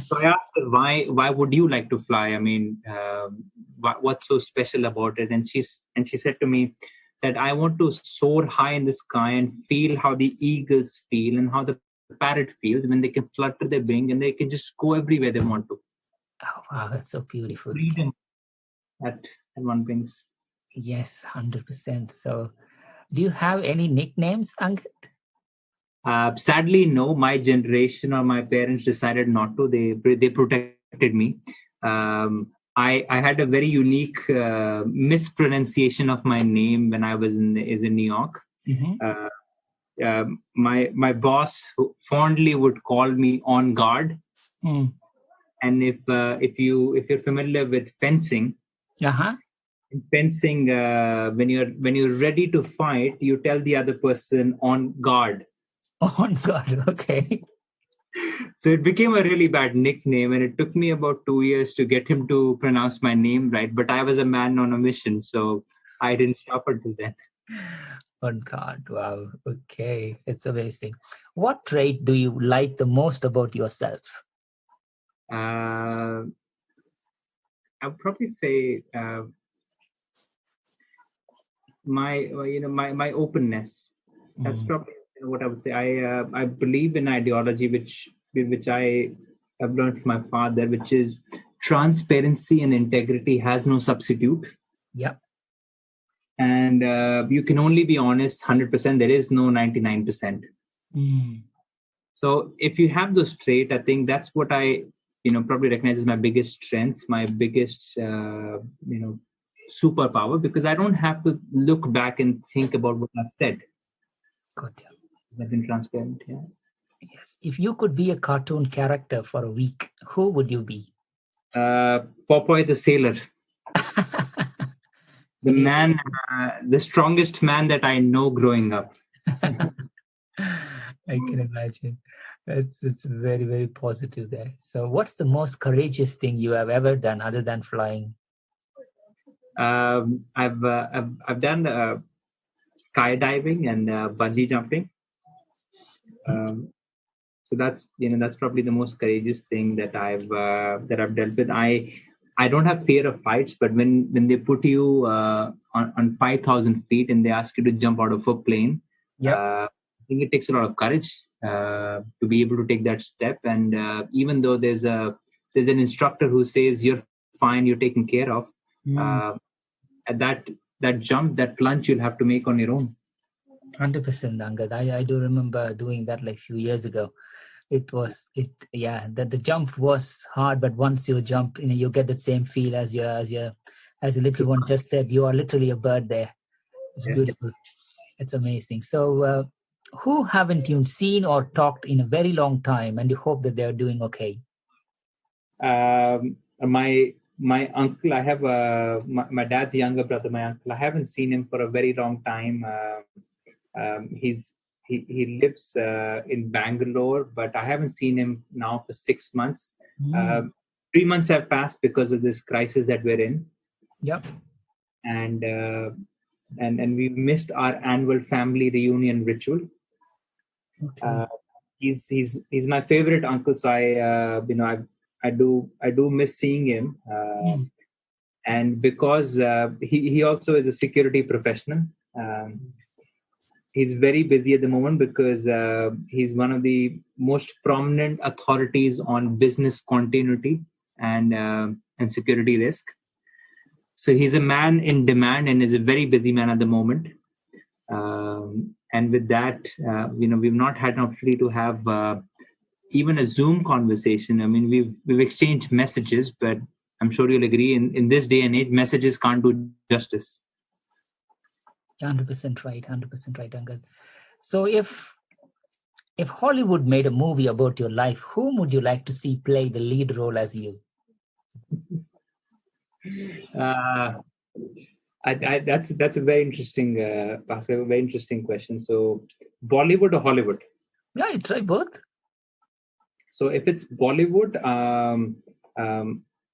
So I asked her, why would you like to fly? I mean, what's so special about it? And she said to me that I want to soar high in the sky and feel how the eagles feel and how the parrot feels when they can flutter their wing and they can just go everywhere they want to. Oh wow, that's so beautiful. Freedom that one brings. Yes, 100%. So, do you have any nicknames, Angad? Sadly, no. My generation or my parents decided not to. They protected me. I had a very unique mispronunciation of my name when I was in New York. My boss fondly would call me On Guard. And if you're familiar with fencing, in fencing, when you're ready to fight, you tell the other person On Guard. On Guard, okay. So it became a really bad nickname, and it took me about 2 years to get him to pronounce my name right. But I was a man on a mission, so I didn't stop until then. On Guard, wow. Okay, it's amazing. What trait do you like the most about yourself? I would probably say my openness. That's probably what I would say. I believe in ideology which I have learned from my father, which is transparency and integrity has no substitute. Yeah. And you can only be honest 100%. There is no 99%. So if you have those traits, I think that's what I probably recognize as my biggest strength, my biggest superpower, because I don't have to look back and think about what I've said. Got you. I've been transparent. Yeah. Yes. If you could be a cartoon character for a week, who would you be? Popeye the Sailor. The man, the strongest man that I know growing up. I can imagine. It's very, very positive there. So what's the most courageous thing you have ever done other than flying? I've done skydiving and bungee jumping. So that's probably the most courageous thing that I've dealt with. I don't have fear of heights, but when they put you on 5,000 feet and they ask you to jump out of a plane, I think it takes a lot of courage to be able to take that step. And even though there's an instructor who says you're fine, you're taken care of, at that jump, that plunge, you'll have to make on your own. 100%, Angad. I do remember doing that like a few years ago. The jump was hard, but once you jump, you get the same feel as a little one just said. You are literally a bird there. It's beautiful. It's amazing. So, who haven't you seen or talked in a very long time, and you hope that they're doing okay? My uncle. I have my dad's younger brother. My uncle. I haven't seen him for a very long time. He lives in Bangalore, but I haven't seen him now for 6 months. 3 months have passed because of this crisis that we're in. Yep. And we missed our annual family reunion ritual. Okay. He's my favorite uncle, so I do miss seeing him. And because he also is a security professional. He's very busy at the moment because he's one of the most prominent authorities on business continuity and security risk. So he's a man in demand and is a very busy man at the moment. And with that, we've not had an opportunity to have even a Zoom conversation. I mean, we've exchanged messages, but I'm sure you'll agree in this day and age, messages can't do justice. 100% right, Angad. So if Hollywood made a movie about your life, whom would you like to see play the lead role as you? That's a very interesting, Bhaskar, a very interesting question. So, Bollywood or Hollywood? Yeah, you try both. So if it's Bollywood,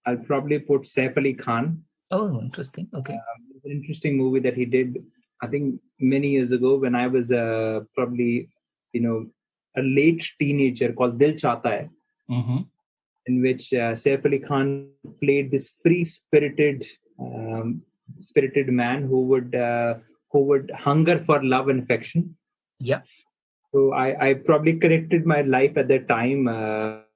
I'll probably put Saif Ali Khan. Oh, interesting. Okay. An interesting movie that he did, I think, many years ago when I was probably, a late teenager, called Dil Chahta Hai, in which Saif Ali Khan played this free-spirited man who would hunger for love and affection. Yeah. So I probably connected my life at that time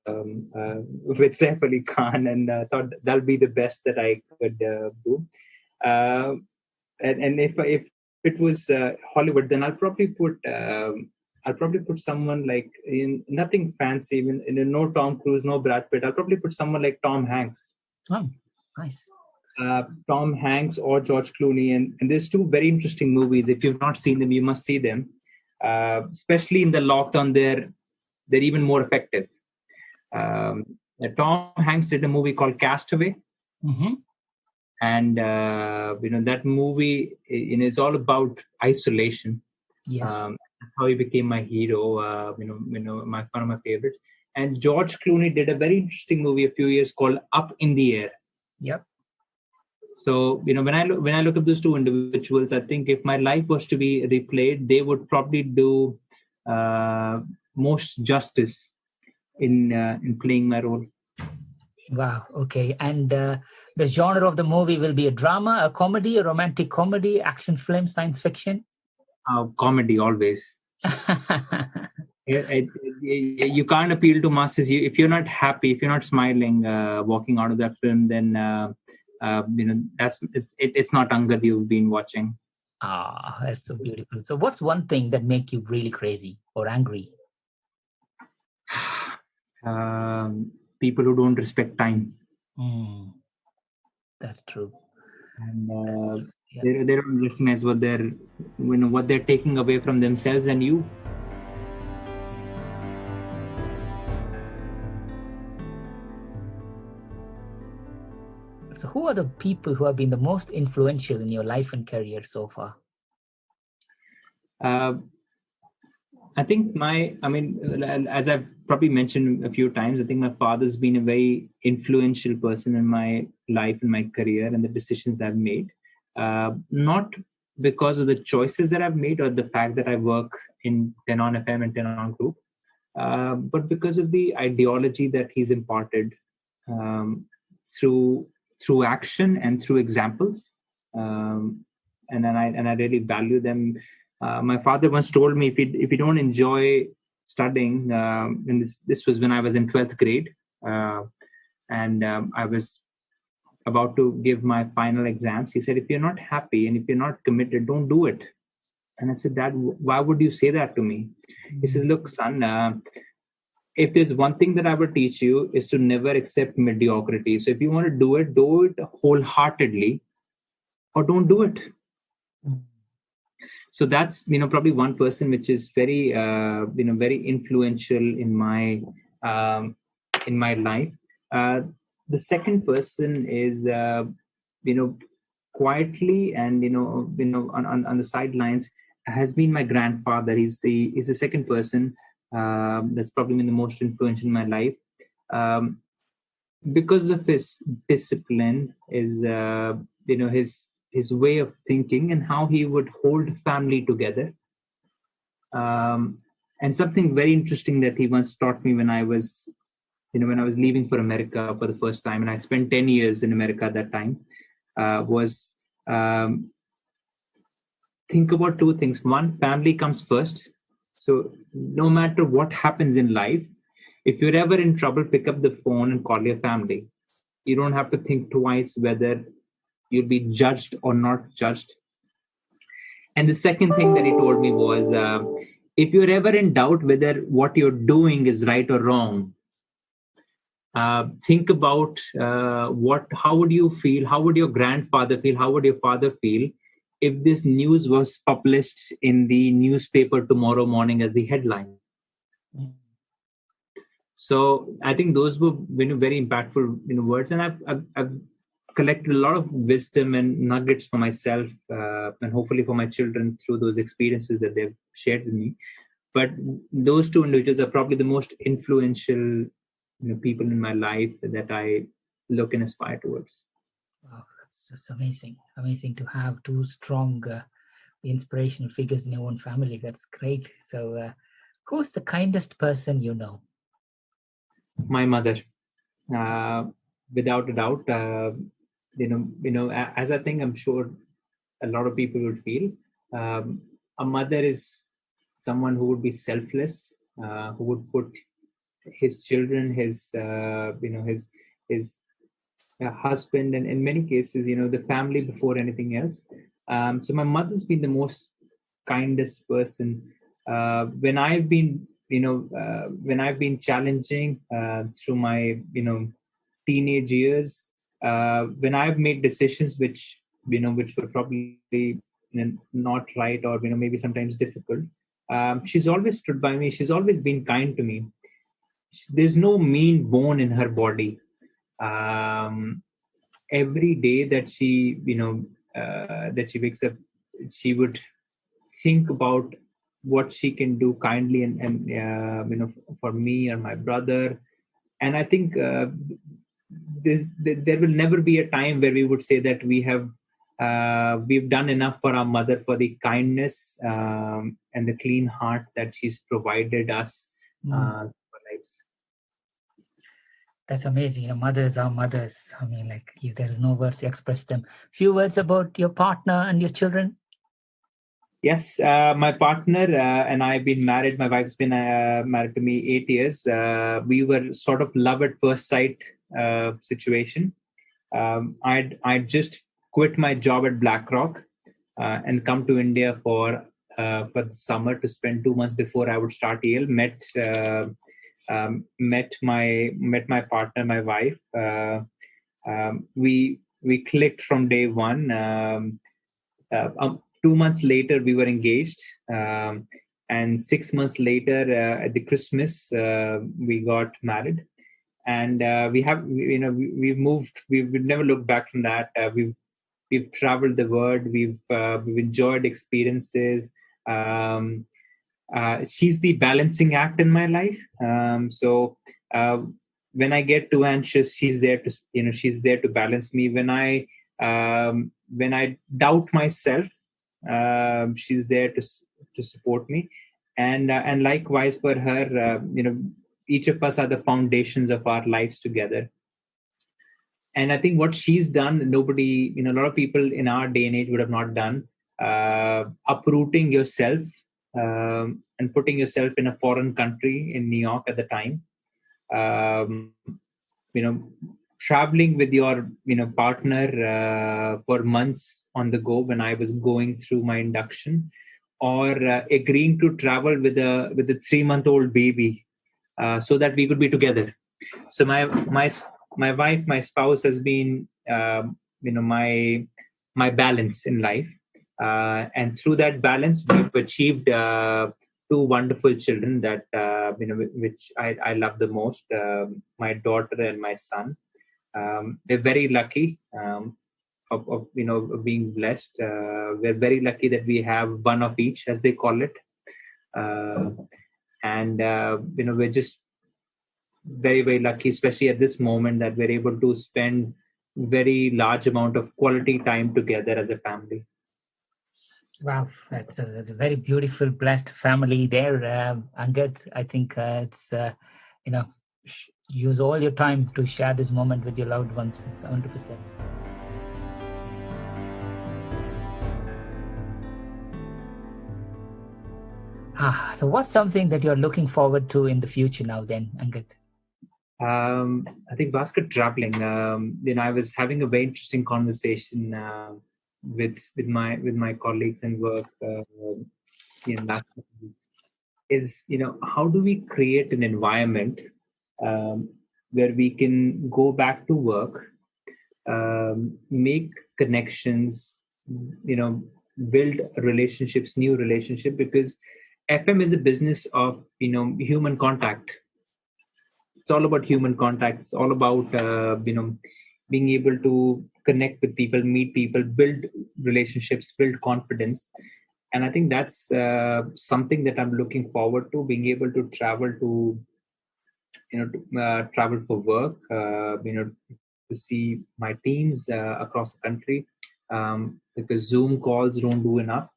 with Saif Ali Khan, and thought that'll be the best that I could do. And if it was Hollywood, then I'll probably put someone like, in nothing fancy, even no Tom Cruise, no Brad Pitt. I'll probably put someone like Tom Hanks. Oh, nice. Tom Hanks or George Clooney, and there's two very interesting movies. If you've not seen them, you must see them. Especially in the lockdown, they're even more effective. Tom Hanks did a movie called Castaway. And that movie is all about isolation. Yes. How he became my hero. One of my favorites. And George Clooney did a very interesting movie a few years called Up in the Air. Yep. So when I look at those two individuals, I think if my life was to be replayed, they would probably do most justice in playing my role. Wow. Okay. And The genre of the movie will be a drama, a comedy, a romantic comedy, action film, science fiction. Comedy always. You can't appeal to masses. If you're not happy, if you're not smiling, walking out of that film, then it's not Angad you've been watching. Ah, that's so beautiful. So, what's one thing that make you really crazy or angry? People who don't respect time. That's true. And they don't recognize what they're taking away from themselves and you. So who are the people who have been the most influential in your life and career so far? I think as I've probably mentioned a few times, I think my father's been a very influential person in my life and my career and the decisions I've made. Not because of the choices that I've made or the fact that I work in Tenon FM and Tenon Group, but because of the ideology that he's imparted through action and through examples. And I really value them. My father once told me, if you don't enjoy studying, and this was when I was in 12th grade, and I was about to give my final exams. He said, if you're not happy and if you're not committed, don't do it. And I said, Dad, why would you say that to me? He says, look, son, if there's one thing that I would teach you is to never accept mediocrity. So if you want to do it wholeheartedly, or don't do it. So that's probably one person which is very very influential in my life. The second person is quietly and on the sidelines has been my grandfather. He's the second person that's probably been the most influential in my life, because of his discipline, his way of thinking and how he would hold family together. And something very interesting that he once taught me when I was leaving for America for the first time, and I spent 10 years in America at that time, was think about two things. One, family comes first. So no matter what happens in life, if you're ever in trouble, pick up the phone and call your family. You don't have to think twice whether you'll be judged or not judged. And the second thing that he told me was, if you're ever in doubt whether what you're doing is right or wrong, think about how would you feel? How would your grandfather feel? How would your father feel if this news was published in the newspaper tomorrow morning as the headline? So I think those were very impactful words, and I've collected a lot of wisdom and nuggets for myself and hopefully for my children through those experiences that they've shared with me. But those two individuals are probably the most influential people in my life that I look and aspire towards. Wow, that's just amazing to have two strong inspirational figures in your own family. That's great. So who's the kindest person you know? My mother, without a doubt. As I think I'm sure a lot of people would feel, a mother is someone who would be selfless, who would put his children, his husband, and in many cases, the family before anything else. So my mother's been the most kindest person. When I've been challenging through my teenage years, when I've made decisions which were probably not right, or maybe sometimes difficult, she's always stood by me. She's always been kind to me. There's no mean bone in her body. Every day that she wakes up, she would think about what she can do kindly and for me or my brother. And I think there will never be a time where we would say that we've done enough for our mother, for the kindness and the clean heart that she's provided us for lives. That's amazing. Mothers are mothers. I mean, there's no words to express them. Few words about your partner and your children. Yes, my partner and I have been married. My wife's been married to me 8 years. We were sort of love at first sight situation. I'd just quit my job at Blackrock and come to India for the summer to spend 2 months before I would start Yale. Met my partner, my wife. We clicked from day one. 2 months later, we were engaged, and 6 months later, at the Christmas, we got married. And we've moved. We've never looked back from that. We've traveled the world. We've enjoyed experiences. She's the balancing act in my life. So when I get too anxious, she's there to balance me. When I doubt myself, she's there to support me, and likewise for her. Each of us are the foundations of our lives together. And I think what she's done, nobody, a lot of people in our day and age would have not done. Uprooting yourself and putting yourself in a foreign country in New York at the time. Traveling with your partner for months on the go when I was going through my induction, or agreeing to travel with a 3-month-old baby so that we could be together. So my wife, my spouse, has been my balance in life, and through that balance we've achieved two wonderful children that which I love the most, my daughter and my son. We're very lucky of being blessed. We're very lucky that we have one of each, as they call it, and we're just very, very lucky, especially at this moment, that we're able to spend very large amount of quality time together as a family. Wow, that's a very beautiful, blessed family there, Angad. I think it's use all your time to share this moment with your loved ones. It's 100%. So what's something that you're looking forward to in the future now then, Angad? I think basket traveling. I was having a very interesting conversation with my colleagues and work last week. Is how do we create an environment where we can go back to work, make connections, build relationships, new relationship, because FM is a business of human contact. It's all about human contact. It's all about being able to connect with people, meet people, build relationships, build confidence. And I think that's something that I'm looking forward to, being able to travel travel for work, to see my teams across the country, because Zoom calls don't do enough.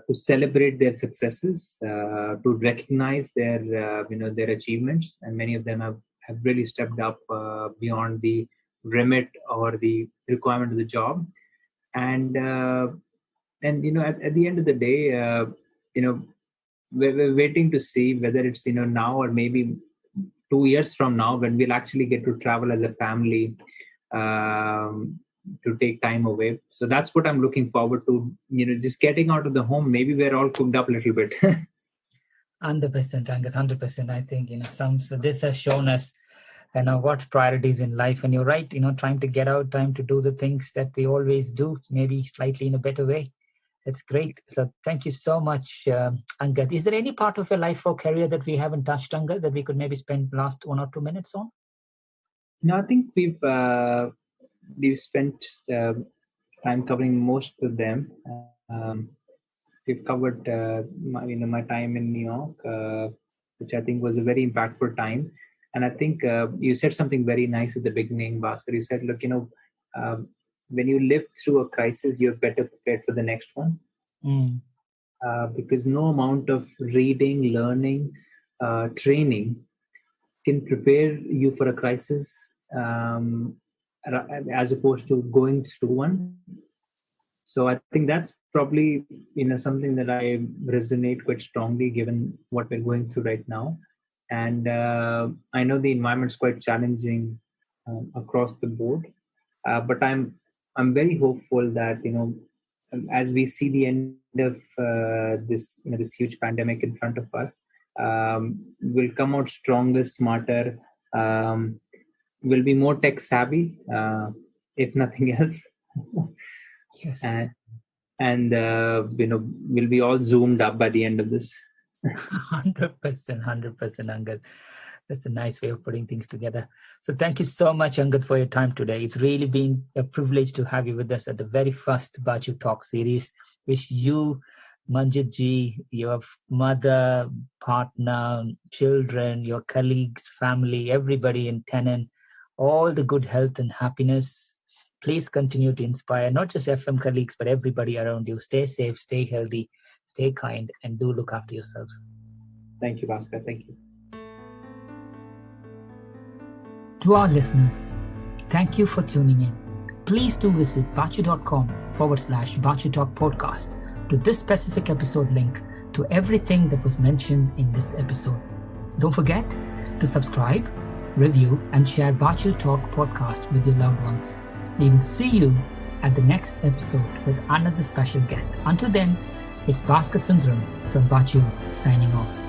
To celebrate their successes, to recognize their achievements, and many of them have really stepped up beyond the remit or the requirement of the job. And at the end of the day, we're waiting to see whether it's now or maybe 2 years from now, when we'll actually get to travel as a family, to take time away. So that's what I'm looking forward to, just getting out of the home. Maybe we're all cooked up a little bit. 100%, Angad, 100%. I think, so this has shown us, what priorities in life. And you're right, trying to get out, trying to do the things that we always do, maybe slightly in a better way. It's great. So thank you so much, Angad. Is there any part of your life or career that we haven't touched, Angad, that we could maybe spend last 1 or 2 minutes on? No, I think we've spent time covering most of them. We've covered my time in New York, which I think was a very impactful time. And I think you said something very nice at the beginning, Bhaskar. You said, look, when you live through a crisis, you're better prepared for the next one. Because no amount of reading, learning, training can prepare you for a crisis, as opposed to going through one. So I think that's probably something that I resonate quite strongly, given what we're going through right now. And I know the environment's quite challenging across the board, but I'm very hopeful that as we see the end of this huge pandemic in front of us, we'll come out stronger, smarter. We'll be more tech savvy, if nothing else. Yes. And we'll be all zoomed up by the end of this. 100%, Angad. That's a nice way of putting things together. So thank you so much, Angad, for your time today. It's really been a privilege to have you with us at the very first Baachu Talk series. Wish you, Manjit ji, your mother, partner, children, your colleagues, family, everybody in Tenon, all the good health and happiness. Please continue to inspire not just FM colleagues, but everybody around you. Stay safe, stay healthy, stay kind, and do look after yourself. Thank you, Bhaskar. Thank you. To our listeners, thank you for tuning in. Please do visit baachu.com/Baachu Talk podcast to this specific episode link to everything that was mentioned in this episode. Don't forget to subscribe, review, and share Baachu Talk podcast with your loved ones. We will see you at the next episode with another special guest. Until then, it's Bhaskar Sundram from Baachu signing off.